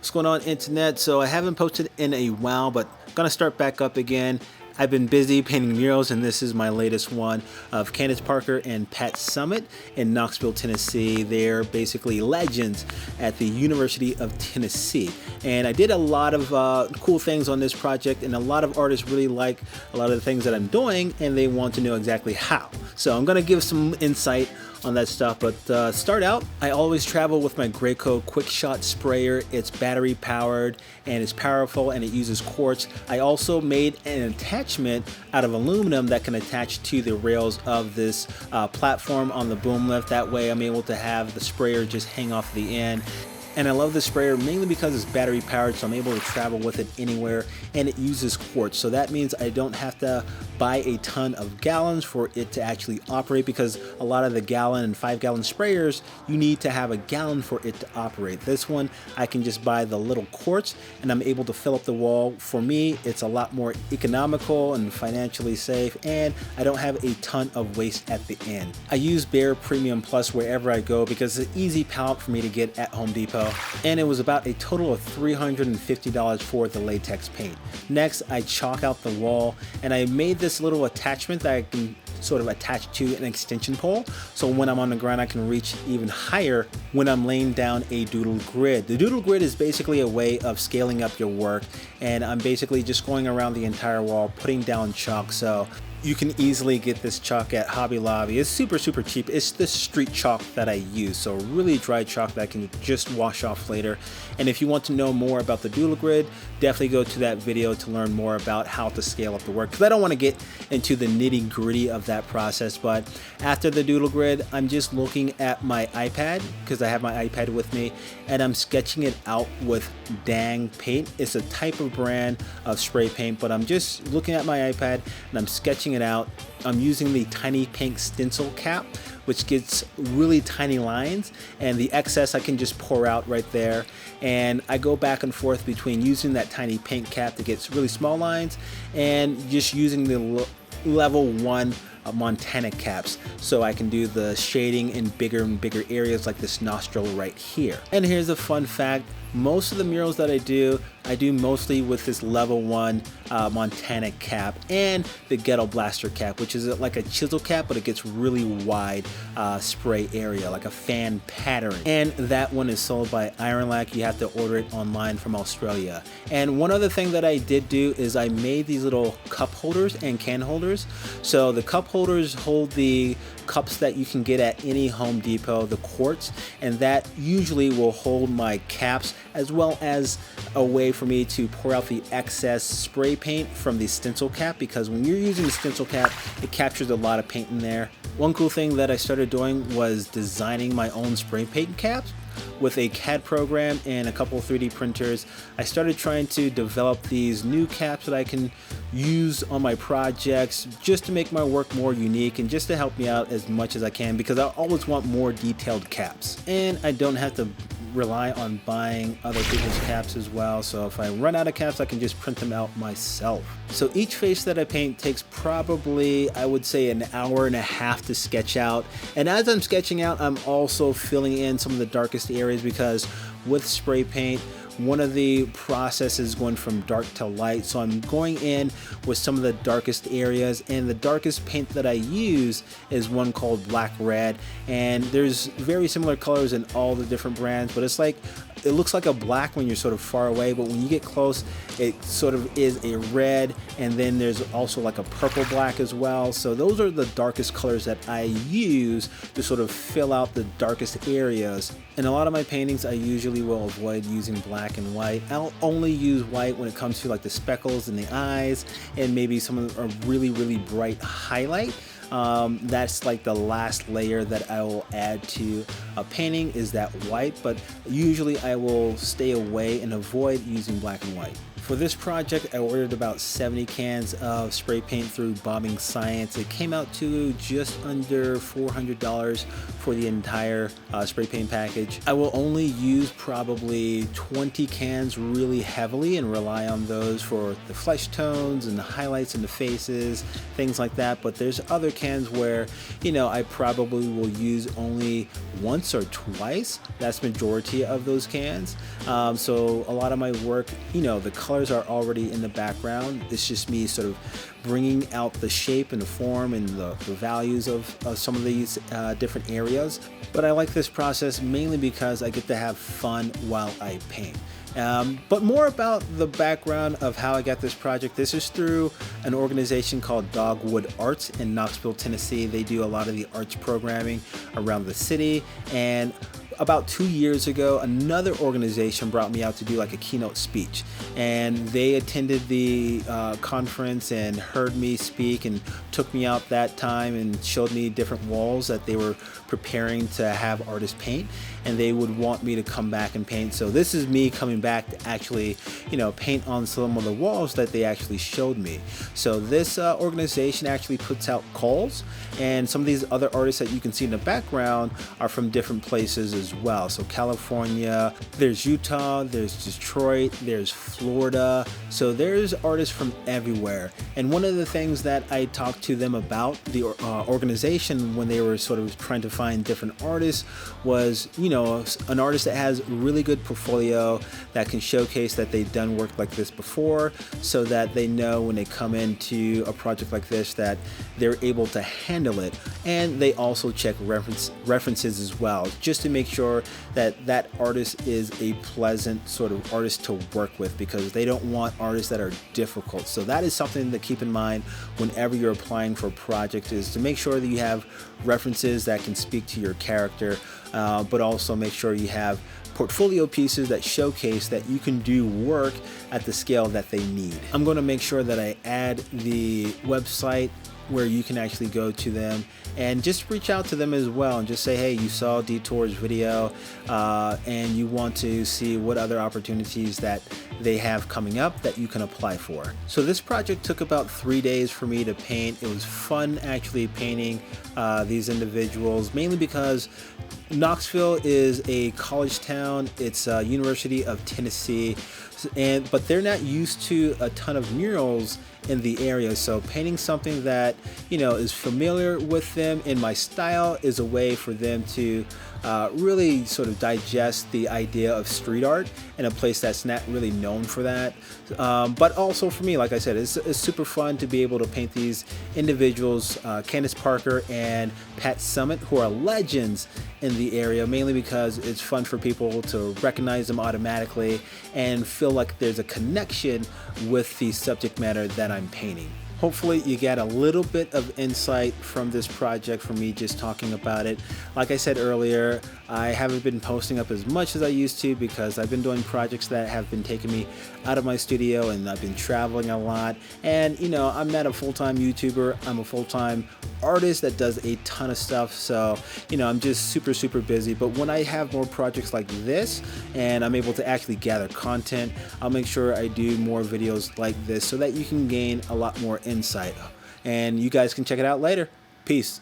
What's going on, internet? So I haven't posted in a while, but gonna start back up again. I've been busy painting murals, and this is my latest one of Candace Parker and Pat Summitt in Knoxville, Tennessee. They're basically legends at the University of Tennessee. And I did a lot of cool things on this project, and a lot of artists really like a lot of the things that I'm doing, and they want to know exactly how. So I'm gonna give some insight on that stuff, but start out, I always travel with my Graco quickshot sprayer. It's battery powered and it's powerful and it uses quartz. I also made an attachment out of aluminum that can attach to the rails of this platform on the boom lift. That way I'm able to have the sprayer just hang off the end. And I love the sprayer mainly because it's battery powered, so I'm able to travel with it anywhere, and it uses quartz. So that means I don't have to buy a ton of gallons for it to actually operate, because a lot of the gallon and 5-gallon sprayers, you need to have a gallon for it to operate. This one, I can just buy the little quartz and I'm able to fill up the wall. For me, it's a lot more economical and financially safe, and I don't have a ton of waste at the end. I use Behr Premium Plus wherever I go because it's an easy palette for me to get at Home Depot. And it was about a total of $350 for the latex paint. Next, I chalk out the wall, and I made this little attachment that I can sort of attach to an extension pole, so when I'm on the ground I can reach even higher when I'm laying down a doodle grid. The doodle grid is basically a way of scaling up your work, and I'm basically just going around the entire wall putting down chalk. So you can easily get this chalk at Hobby Lobby. It's super cheap. It's the street chalk that I use, so really dry chalk that I can just wash off later. And if you want to know more about the doodle grid, definitely go to that video to learn more about how to scale up the work, because I don't want to get into the nitty gritty of that process. But after the doodle grid, I'm just looking at my iPad, because I have my iPad with me, and I'm sketching it out with Behr Paint. It's a type of brand of spray paint, but I'm just looking at my iPad and I'm sketching it out. I'm using the tiny pink stencil cap, which gets really tiny lines, and the excess I can just pour out right there. And I go back and forth between using that tiny paint cap to get really small lines and just using the level 1 Montana caps, so I can do the shading in bigger and bigger areas like this nostril right here. And here's a fun fact: most of the murals that I do mostly with this level 1 Montana cap and the Ghetto Blaster cap, which is like a chisel cap, but it gets really wide spray area, like a fan pattern. And that one is sold by Ironlac. You have to order it online from Australia. And one other thing that I did do is I made these little cup holders and can holders. So the cup holders hold the cups that you can get at any Home Depot, the quartz, and that usually will hold my caps, as well as a way for me to pour out the excess spray paint from the stencil cap, because when you're using the stencil cap, it captures a lot of paint in there. One cool thing that I started doing was designing my own spray paint caps with a CAD program and a couple of 3D printers. I started trying to develop these new caps that I can use on my projects, just to make my work more unique and just to help me out as much as I can, because I always want more detailed caps. And I don't have to rely on buying other people's caps as well, so if I run out of caps I can just print them out myself. So each face that I paint takes probably, I would say, an hour and a half to sketch out, and as I'm sketching out I'm also filling in some of the darkest areas, because with spray paint one of the processes is going from dark to light, so I'm going in with some of the darkest areas, and the darkest paint that I use is one called Black Red, and there's very similar colors in all the different brands, but it's like, it looks like a black when you're sort of far away, but when you get close it sort of is a red, and then there's also like a purple black as well. So those are the darkest colors that I use to sort of fill out the darkest areas. In a lot of my paintings I usually will avoid using black and white. I'll only use white when it comes to like the speckles in the eyes and maybe some of a really bright highlight. That's like the last layer that I will add to a painting, is that white, but usually I will stay away and avoid using black and white. For this project, I ordered about 70 cans of spray paint through Bombing Science. It came out to just under $400 for the entire spray paint package. I will only use probably 20 cans really heavily and rely on those for the flesh tones and the highlights and the faces, things like that. But there's other cans where, you know, I probably will use only once or twice. That's majority of those cans. So a lot of my work, you know, the colors are already in the background. It's just me sort of bringing out the shape and the form and the values of some of these different areas. But I like this process mainly because I get to have fun while I paint. But more about the background of how I got this project. This is through an organization called Dogwood Arts in Knoxville, Tennessee. They do a lot of the arts programming around the city, and about 2 years ago, another organization brought me out to do like a keynote speech, and they attended the conference and heard me speak and took me out that time and showed me different walls that they were preparing to have artists paint, and they would want me to come back and paint. So this is me coming back to actually, you know, paint on some of the walls that they actually showed me. So this organization actually puts out calls, and some of these other artists that you can see in the background are from different places as well. So California, there's Utah, there's Detroit, there's Florida. So there's artists from everywhere. And one of the things that I talked to them about, the organization, when they were sort of trying to find different artists, was, you know, an artist that has really good portfolio that can showcase that they've done work like this before, so that they know when they come into a project like this that they're able to handle it. And they also check references as well, just to make sure that that artist is a pleasant sort of artist to work with, because they don't want artists that are difficult. So that is something to keep in mind whenever you're applying for a project, is to make sure that you have references that can speak to your character, but also make sure you have portfolio pieces that showcase that you can do work at the scale that they need. I'm going to make sure that I add the website where you can actually go to them and just reach out to them as well and just say, hey, you saw Detour's video and you want to see what other opportunities that they have coming up that you can apply for. So this project took about 3 days for me to paint. It was fun actually painting these individuals, mainly because Knoxville is a college town. It's University of Tennessee, but they're not used to a ton of murals in the area. So painting something that, you know, is familiar with them in my style is a way for them to really sort of digest the idea of street art in a place that's not really known for that. But also for me, like I said, it's super fun to be able to paint these individuals, Candace Parker and Pat Summitt, who are legends in the area, mainly because it's fun for people to recognize them automatically and feel like there's a connection with the subject matter that I'm painting. Hopefully you get a little bit of insight from this project from me just talking about it. Like I said earlier, I haven't been posting up as much as I used to because I've been doing projects that have been taking me out of my studio, and I've been traveling a lot. And you know, I'm not a full-time YouTuber, I'm a full-time artist that does a ton of stuff. So, you know, I'm just super busy. But when I have more projects like this and I'm able to actually gather content, I'll make sure I do more videos like this so that you can gain a lot more insight, and you guys can check it out later. Peace.